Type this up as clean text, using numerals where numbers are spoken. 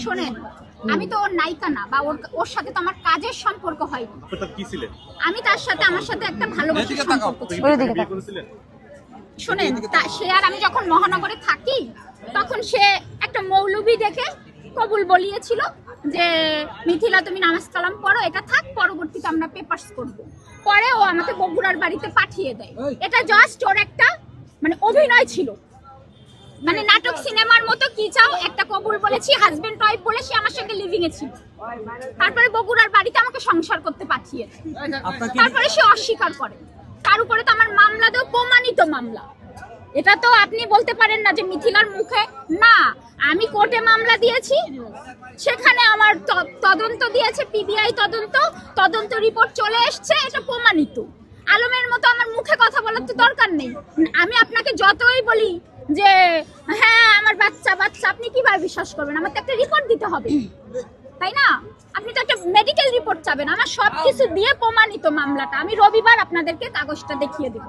শোনেন, আমি তো ওর নায়িকা না, বা ওর সাথে তো আমার কাজের সম্পর্ক হয়নি। আমি তার সাথে আমার সাথে একটা ভালোবাসার সম্পর্ক ছিল। শোনেন, সে আর আমি যখন মহানগরে থাকি তখন সে একটা মৌলবি দেখে কবুল বলিয়েছিল যে মিথিলা তুমি নামাজ কালাম পড়ো, এটা থাক, পরবর্তীতে আমরা পেপারস করব। পরে ও আমাকে বগুড়ার বাড়িতে পাঠিয়ে দেয়। এটা জাস্ট ওর একটা মানে অভিনয় ছিল, মানে নাটক সিনেমার মতো। কি চাও, একটা কবুল বলেছি, হাজবেন্ড ওয়াইফ বলে সে আমার সঙ্গে লিভিং এ ছিল। তারপরে বগুড়ার বাড়িতে আমাকে সংসার করতে পাঠিয়ে দেয়। তারপরে সে অস্বীকার করে। তার উপরে তো আমার মামলা দেও, প্রমাণিত মামলা। এটা তো আপনি বলতে পারেন না যে মিথিলার মুখে না। আমি কোর্টে মামলা দিয়েছি, সেখানে আমার তদন্ত দিয়েছে পিবিআই তদন্ত রিপোর্ট চলে এসছে, এটা প্রমাণিত। আলমের মতো আমার মুখে কথা বলার তো দরকার নেই। আমি আপনাকে যতই বলি যে হ্যাঁ আমার বাচ্চা, আপনি কিভাবে বিশ্বাস করবেন? আমার তো একটা রিপোর্ট দিতে হবে, তাই না? আপনি তো একটা মেডিকেল রিপোর্ট চাবেন। আমার সবকিছু দিয়ে প্রমাণিত মামলাটা। আমি রবিবার আপনাদেরকে কাগজটা দেখিয়ে দেব।